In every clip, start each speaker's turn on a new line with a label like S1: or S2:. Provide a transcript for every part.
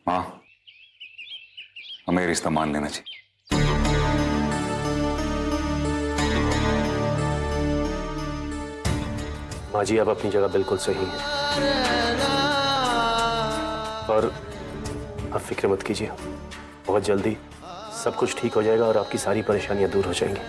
S1: माँ, हमें रिश्ता मान लेना चाहिए।
S2: माँ जी, आप अपनी जगह बिल्कुल सही हैं और आप फिक्र मत कीजिए, बहुत जल्दी सब कुछ ठीक हो जाएगा और आपकी सारी परेशानियां दूर हो जाएंगी।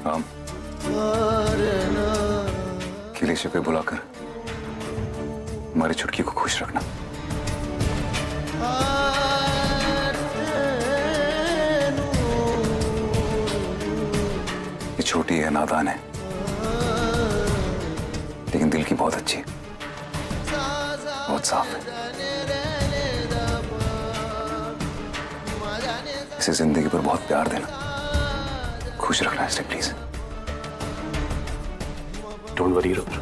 S1: राम, खिलेश पे बुलाकर हमारी छुटकी को खुश रखना। ये छोटी है, नादान है, लेकिन दिल की बहुत अच्छी है, बहुत साफ है। इसे जिंदगी पर बहुत प्यार देना, खुश रखना इसे प्लीज।
S2: Don't worry Rudra.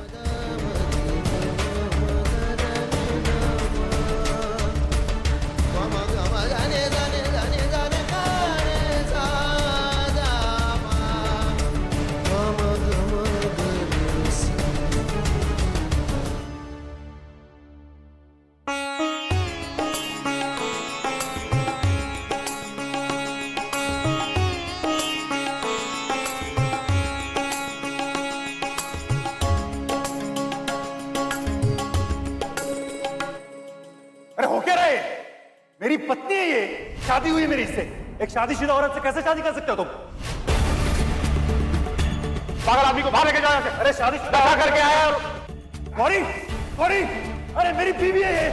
S3: अरे हो क्या रहे? मेरी पत्नी है ये, शादी हुई है मेरी इससे। एक शादीशुदा औरत से कैसे शादी कर सकते हो तुम? पागल आदमी को बाहर लेके जाओ। अरे शादीशुदा क्या करके आया? गौरी, गौरी, अरे मेरी बीवी है ये।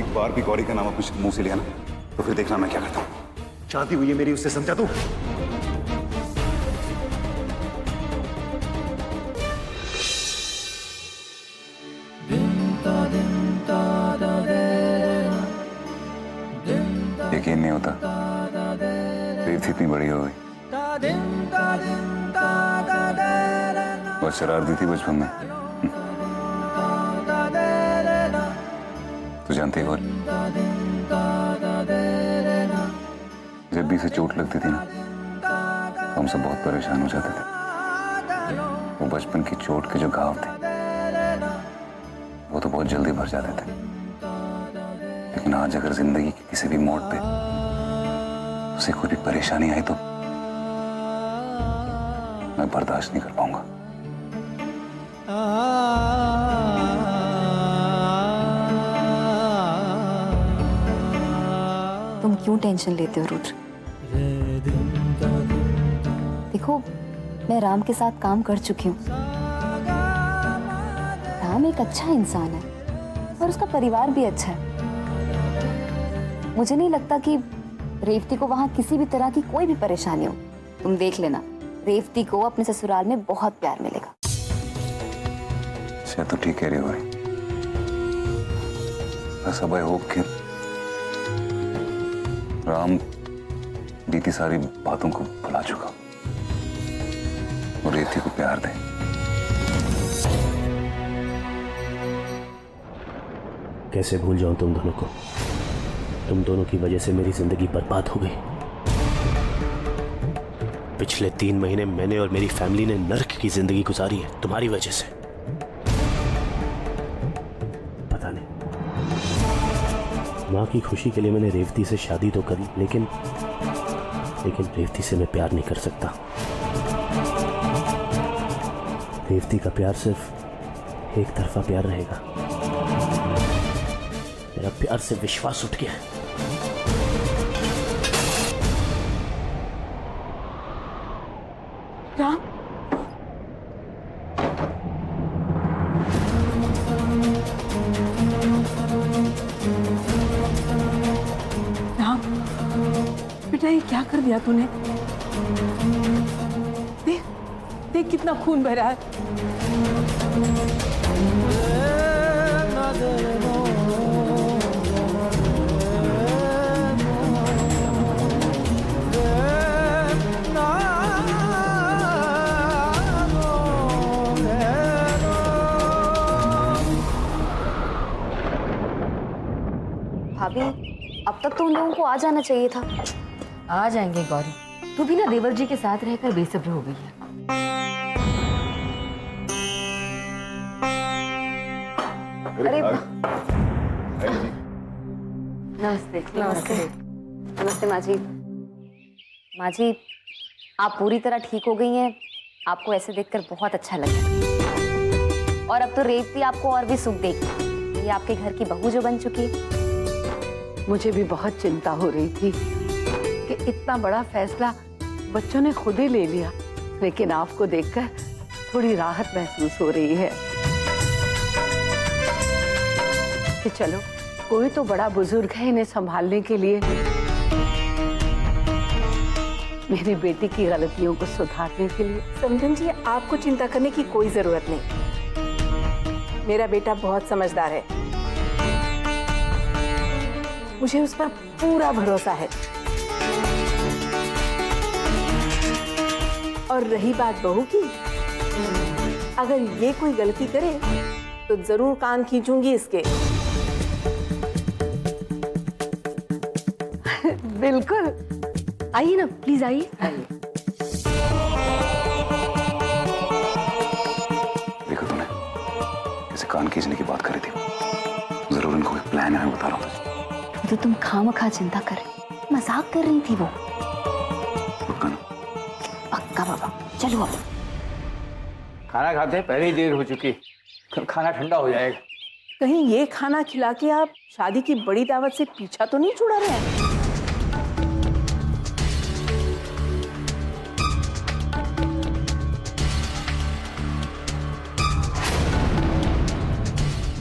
S1: एक बार भी गौरी का नाम अपने मुंह से लिया ना, तो फिर देखना मैं क्या करता हूँ।
S3: शादी हुई है मेरी उससे, समझा तू?
S1: यकीन नहीं होता रेवती इतनी बड़ी हो गई और शरारती थी बचपन में। तू जानती है गौरी, जब भी इसे चोट लगती थी ना, तो हम सब बहुत परेशान हो जाते थे। वो बचपन की चोट के जो घाव थे वो तो बहुत जल्दी भर जाते थे, लेकिन आज अगर जिंदगी के किसी भी मोड़ पे उसे कोई भी परेशानी आई तो मैं बर्दाश्त नहीं कर पाऊंगा।
S4: तुम क्यों टेंशन लेते हो रुद्र? देखो, मैं राम के साथ काम कर चुकी हूँ। राम एक अच्छा इंसान है और उसका परिवार भी अच्छा है। मुझे नहीं लगता कि रेवती को वहां किसी भी तरह की कोई भी परेशानी हो। तुम देख लेना, रेवती को अपने ससुराल में बहुत प्यार मिलेगा।
S1: शायद तो ठीक कह रही हो, बस अब आई होप कि राम बीती सारी बातों को भुला चुका और रेवती को प्यार दे।
S2: कैसे भूल जाऊं तुम दोनों को? तुम दोनों की वजह से मेरी जिंदगी बर्बाद हो गई। पिछले 3 महीने मैंने और मेरी फैमिली ने नर्क की जिंदगी गुजारी है तुम्हारी वजह से। पता नहीं, माँ की खुशी के लिए मैंने रेवती से शादी तो करी, लेकिन रेवती से मैं प्यार नहीं कर सकता। रेवती का प्यार सिर्फ एक तरफा प्यार रहेगा। मेरा प्यार से विश्वास उठ गया है।
S4: राम,
S5: राम, बेटा ये क्या कर दिया तूने? देख, देख कितना खून बह रहा है।
S4: भाभी, अब तक तो उन लोगों को आ जाना चाहिए था।
S5: आ जाएंगे गौरी, तू भी ना देवर जी के साथ रहकर बेसब्र हो गई है।
S4: अरे नमस्ते। नमस्ते नमस्ते माँ जी। माँ जी, आप पूरी तरह ठीक हो गई हैं। आपको ऐसे देखकर बहुत अच्छा लगा। और अब तो रेवती आपको और भी सुख देगी। ये आपके घर की बहू जो बन चुकी है।
S6: मुझे भी बहुत चिंता हो रही थी कि इतना बड़ा फैसला बच्चों ने खुद ही ले लिया, लेकिन आपको देखकर थोड़ी राहत महसूस हो रही है कि चलो कोई तो बड़ा बुजुर्ग है इन्हें संभालने के लिए, मेरी बेटी की गलतियों को सुधारने के लिए।
S5: समधन जी, आपको चिंता करने की कोई जरूरत नहीं। मेरा बेटा बहुत समझदार है, मुझे उस पर पूरा भरोसा है। और रही बात बहू की, अगर ये कोई गलती करे तो जरूर कान खींचूंगी इसके।
S6: बिल्कुल,
S5: आइए ना, प्लीज आइए।
S1: देखो तूने कैसे कान खींचने की बात करी थी। जरूर इनको कोई प्लान है, मैं बता रहा हूँ।
S4: तो तुम खामखा चिंता कर रहे, मजाक कर रही थी वो।
S1: पक्का ना?
S4: पक्का बाबा, चलो अब।
S3: खाना खाते पहले ही देर हो चुकी, खाना ठंडा हो जाएगा।
S5: कहीं ये खाना खिला के आप शादी की बड़ी दावत से पीछा तो नहीं छुड़ा रहे हैं?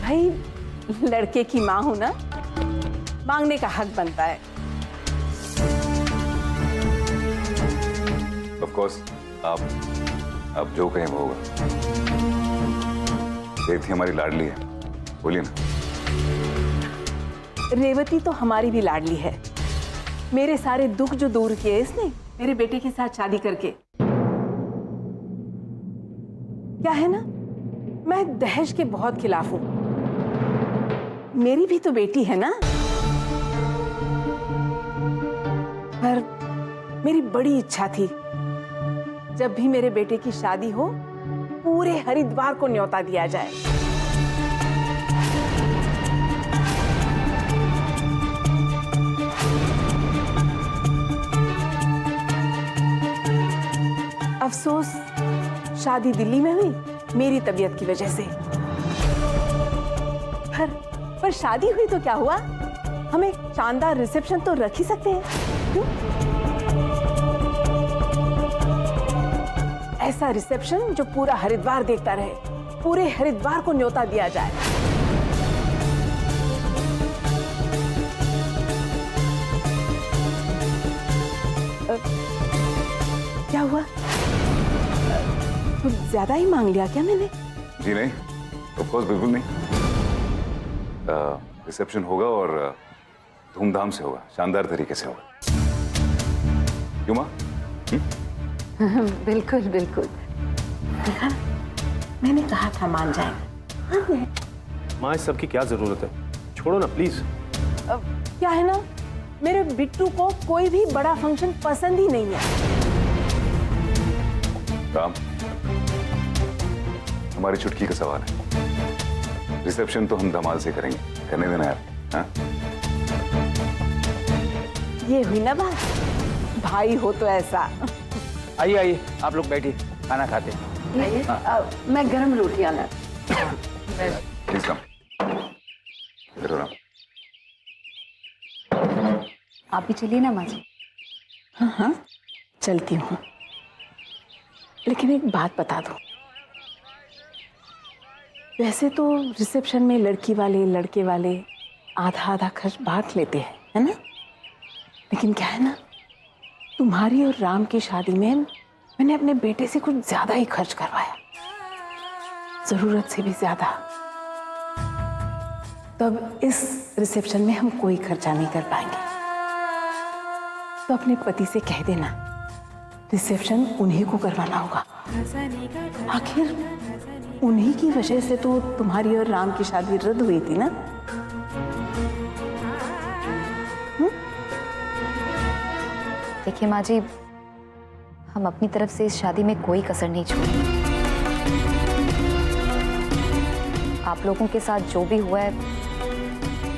S5: भाई, लड़के की माँ हूं ना, मांगने का हक बनता है।
S1: ऑफ कोर्स, आप जो कहें वो होगा। रेवती हमारी लाडली है, बोलिए ना।
S5: रेवती तो हमारी भी लाडली है। मेरे सारे दुख जो दूर किए इसने मेरे बेटे के साथ शादी करके। क्या है ना, मैं दहेज के बहुत खिलाफ हूं। मेरी भी तो बेटी है ना। पर मेरी बड़ी इच्छा थी जब भी मेरे बेटे की शादी हो पूरे हरिद्वार को न्योता दिया जाए। अफसोस शादी दिल्ली में हुई मेरी तबीयत की वजह से। पर शादी हुई तो क्या हुआ, हम एक शानदार रिसेप्शन तो रख ही सकते हैं। क्यों? ऐसा रिसेप्शन जो पूरा हरिद्वार देखता रहे, पूरे हरिद्वार को न्योता दिया जाए। क्या हुआ, कुछ ज्यादा ही मांग लिया क्या मैंने?
S1: जी नहीं, ऑफ कोर्स बिल्कुल नहीं। रिसेप्शन होगा और धूमधाम से होगा, शानदार तरीके से होगा। क्यों माँ?
S6: बिल्कुल बिल्कुल।
S5: देखा, मैंने कहा था मान जाएंगे।
S2: माँ, इस सब की क्या जरूरत है, छोड़ो ना प्लीज।
S5: क्या है ना, मेरे बिट्टू को कोई भी बड़ा फंक्शन पसंद ही नहीं है।
S1: राम, हमारी चुटकी का सवाल है। रिसेप्शन तो हम धमाल से करेंगे, करने देना यार। हाँ?
S5: ये हुई ना बात, भाई हो तो ऐसा।
S3: आइए आइए, आप लोग बैठिए, खाना खाते हैं।
S6: मैं गरम रोटियां ला।
S1: Please come. इधर हो राम।
S4: आप भी चलिए ना माँ जी।
S5: हाँ, चलती हूँ, लेकिन एक बात बता दो। वैसे तो रिसेप्शन में लड़की वाले लड़के वाले आधा आधा खर्च बांट लेते हैं, है ना? लेकिन क्या है ना, तुम्हारी और राम की शादी में मैंने अपने बेटे से कुछ ज्यादा ही खर्च करवाया, जरूरत से भी ज्यादा। तब इस रिसेप्शन में हम कोई खर्चा नहीं कर पाएंगे। तो अपने पति से कह देना रिसेप्शन उन्हीं को करवाना होगा। आखिर उन्हीं की वजह से तो तुम्हारी और राम की शादी रद्द हुई थी ना।
S4: देखिए माँ जी, हम अपनी तरफ से इस शादी में कोई कसर नहीं छोड़ी। आप लोगों के साथ जो भी हुआ है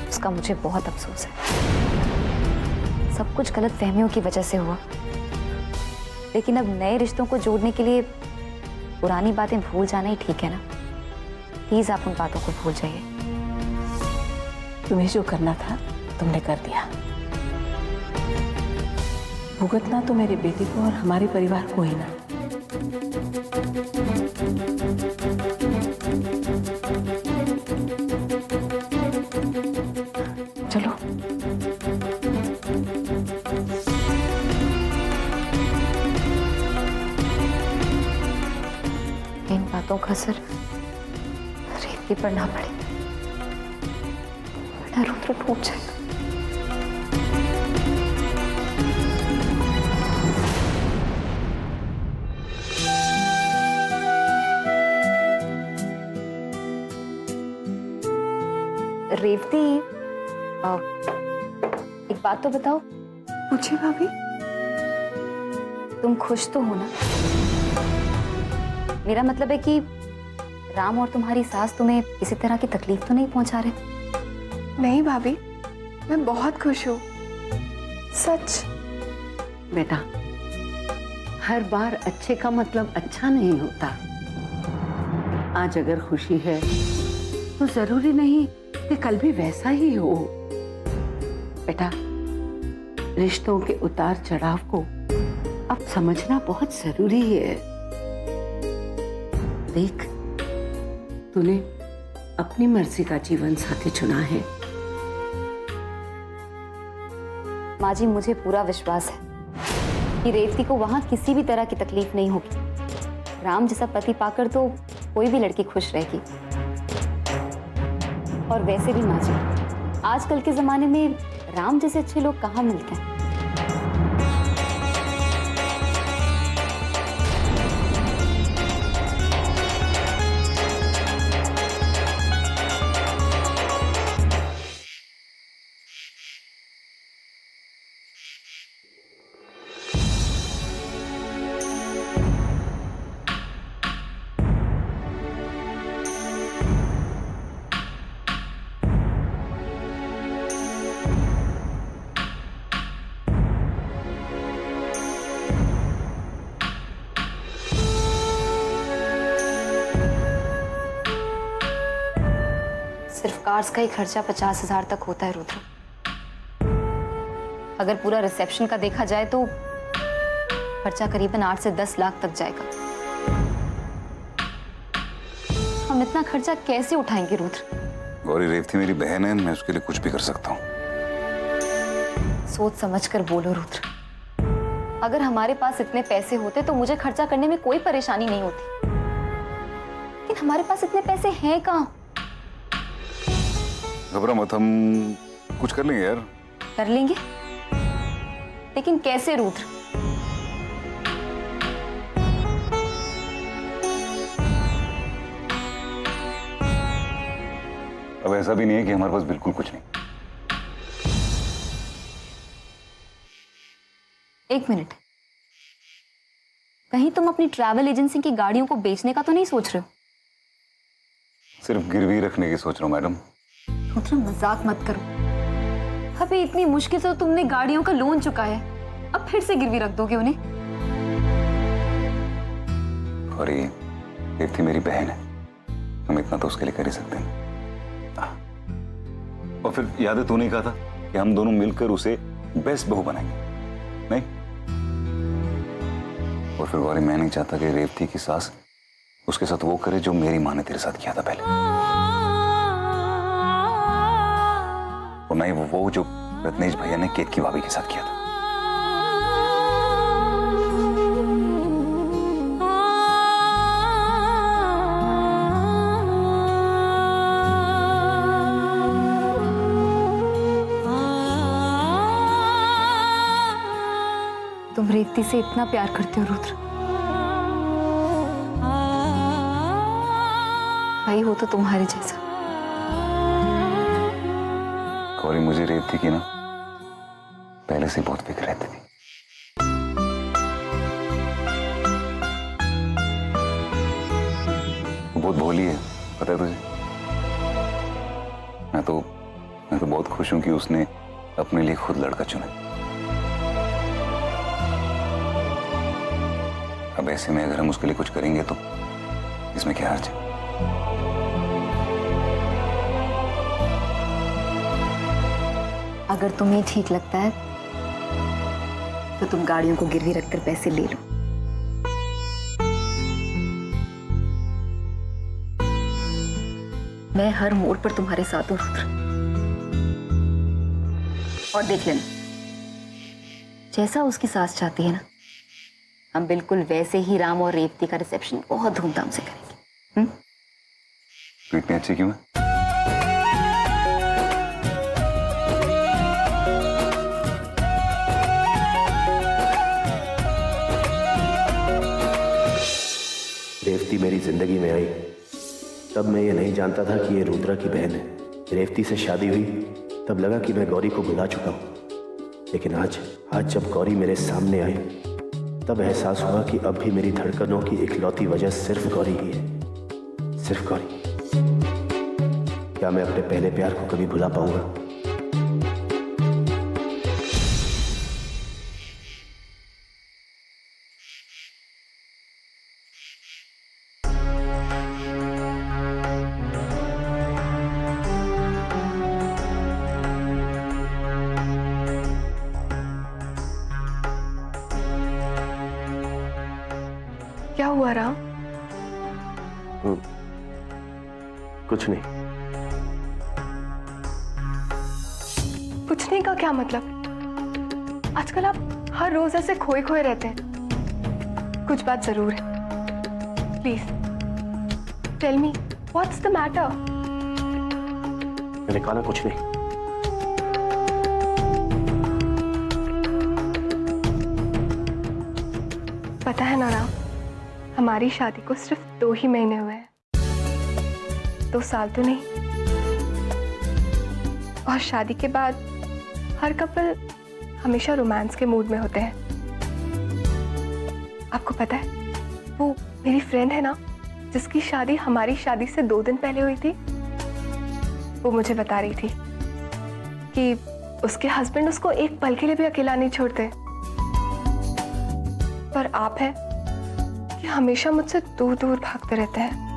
S4: उसका मुझे बहुत अफसोस है। सब कुछ गलत फहमियों की वजह से हुआ, लेकिन अब नए रिश्तों को जोड़ने के लिए पुरानी बातें भूल जाना ही ठीक है ना। प्लीज आप उन बातों को भूल जाइए।
S5: तुम्हें जो करना था तुमने कर दिया। भुगतना तो मेरे बेटे को और हमारे परिवार को ही ना। चलो
S4: इन बातों का असर रेवती पर ना पड़े, वरना रुद्र टूट जाएगा। रेवती, एक बात तो बताओ।
S7: पूछिए भाभी।
S4: तुम खुश तो हो ना? मेरा मतलब है कि राम और तुम्हारी सास तुम्हें किसी तरह की तकलीफ तो नहीं पहुंचा रहे?
S7: नहीं भाभी, मैं बहुत खुश हूँ, सच।
S6: बेटा, हर बार अच्छे का मतलब अच्छा नहीं होता। आज अगर खुशी है तो जरूरी नहीं कि कल भी वैसा ही हो। बेटा, रिश्तों के उतार चढ़ाव को अब समझना बहुत जरूरी है। देख, तूने अपनी मर्जी का जीवन साथी चुना है।
S4: माँ जी, मुझे पूरा विश्वास है कि रेवती को वहां किसी भी तरह की तकलीफ नहीं होगी। राम जैसा पति पाकर तो कोई भी लड़की खुश रहेगी। और वैसे भी माँ जी, आजकल के जमाने में राम जैसे अच्छे लोग कहाँ मिलते हैं। सिर्फ कार्स का ही खर्चा 50,000 तक होता है रुद्र। अगर पूरा रिसेप्शन का देखा जाए तो खर्चा करीबन 8 से 10 लाख तक जाएगा। हम इतना खर्चा कैसे उठाएंगे रुद्र?
S1: गौरी, रेवती मेरी बहन है, मैं उसके लिए कुछ भी कर सकता हूँ।
S4: सोच समझ कर बोलो रुद्र। अगर हमारे पास इतने पैसे होते तो मुझे खर्चा करने में कोई परेशानी नहीं होती, लेकिन हमारे पास इतने पैसे हैं कहाँ?
S1: घबरा मत, हम कुछ कर लेंगे यार।
S4: कर लेंगे, लेकिन कैसे रुद्र?
S1: अब ऐसा भी नहीं है कि हमारे पास बिल्कुल कुछ नहीं।
S4: एक मिनट, कहीं तुम अपनी ट्रैवल एजेंसी की गाड़ियों को बेचने का तो नहीं सोच रहे हो?
S1: सिर्फ गिरवी रखने की सोच रहा हूँ मैडम।
S4: रुद्र, मजाक मत करो। अभी इतनी मुश्किल से तो तुमने गाड़ियों का लोन चुकाया है, अब फिर से गिरवी रख दोगे उन्हें?
S1: और ये रेवती मेरी बहन है, हम इतना तो उसके लिए कर ही सकते हैं। और फिर याद है तूने कहा था कि हम दोनों मिलकर उसे बेस्ट बहू बनाएंगे, नहीं? और फिर गौरी, मैं नहीं चाहता कि रेवती की सास उसके साथ वो करे जो मेरी माँ ने तेरे साथ किया था पहले, और नहीं वो जो रत्नेश भैया ने केतकी भाभी के साथ किया था।
S4: तुम रेवती से इतना प्यार करते हो रुद्र, भाई हो तो तुम्हारे जैसा।
S1: गौरी, मुझे रेवती की ना पहले से बहुत फिक्र रहती थी। बहुत भोली है, पता है तुझे। मैं तो बहुत खुश हूं कि उसने अपने लिए खुद लड़का चुना। अब ऐसे में अगर हम उसके लिए कुछ करेंगे तो इसमें क्या हर्ज है।
S4: अगर तुम्हें ठीक लगता है तो तुम गाड़ियों को गिरवी रखकर पैसे ले लो। मैं हर मोड़ पर तुम्हारे साथ हूं रुद्र। और देख लेना, जैसा उसकी सास चाहती है ना, हम बिल्कुल वैसे ही राम और रेवती का रिसेप्शन बहुत धूमधाम से करेंगे।
S1: तो इतनी अच्छी क्यों है?
S2: रेवती मेरी जिंदगी में आई तब मैं ये नहीं जानता था कि ये रुद्रा की बहन है। रेवती से शादी हुई तब लगा कि मैं गौरी को भुला चुका हूँ, लेकिन आज जब गौरी मेरे सामने आई तब एहसास हुआ कि अब भी मेरी धड़कनों की इकलौती वजह सिर्फ गौरी ही है, सिर्फ गौरी। क्या मैं अपने पहले प्यार को कभी भुला पाऊंगा?
S7: क्या हुआ राम?
S2: कुछ नहीं।
S7: कुछ नहीं का क्या मतलब? आजकल आप हर रोज ऐसे खोए खोए रहते हैं। कुछ बात जरूर है। Please tell me what's the matter?
S2: मैंने कहा ना कुछ नहीं।
S7: पता है ना राम, हमारी शादी को सिर्फ 2 ही महीने हुए हैं। 2 साल तो नहीं। और शादी के बाद हर कपल हमेशा रोमांस के मूड में होते हैं। आपको पता है, वो मेरी फ्रेंड है ना, जिसकी शादी हमारी शादी से 2 दिन पहले हुई थी, वो मुझे बता रही थी कि उसके हस्बैंड उसको एक पल के लिए भी अकेला नहीं छोड़ते। पर आप है कि हमेशा मुझसे दूर दूर भागते रहते हैं।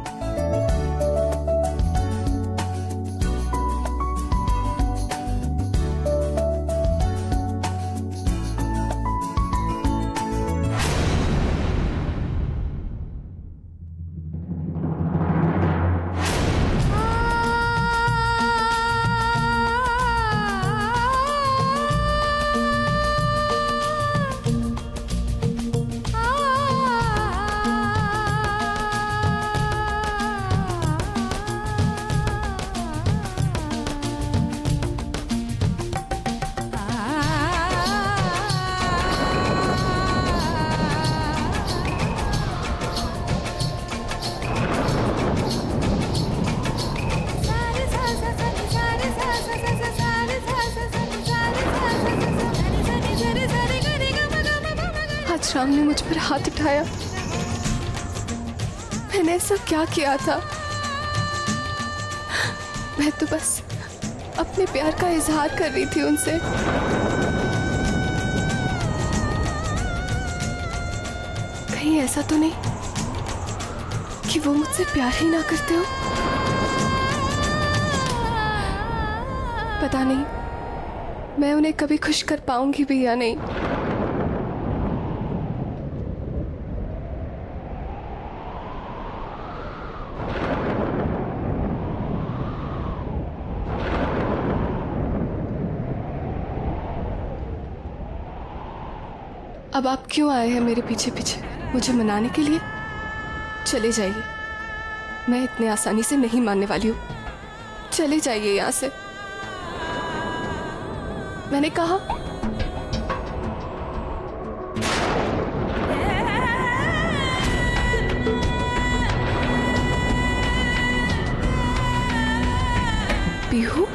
S7: राम ने मुझ पर हाथ उठाया। मैंने ऐसा क्या किया था? मैं तो बस अपने प्यार का इजहार कर रही थी उनसे। कहीं ऐसा तो नहीं कि वो मुझसे प्यार ही ना करते हो? पता नहीं मैं उन्हें कभी खुश कर पाऊंगी भी या नहीं। अब आप क्यों आए हैं मेरे पीछे पीछे? मुझे मनाने के लिए? चले जाइए, मैं इतने आसानी से नहीं मानने वाली हूँ। चले जाइए यहाँ से, मैंने कहा। पीहू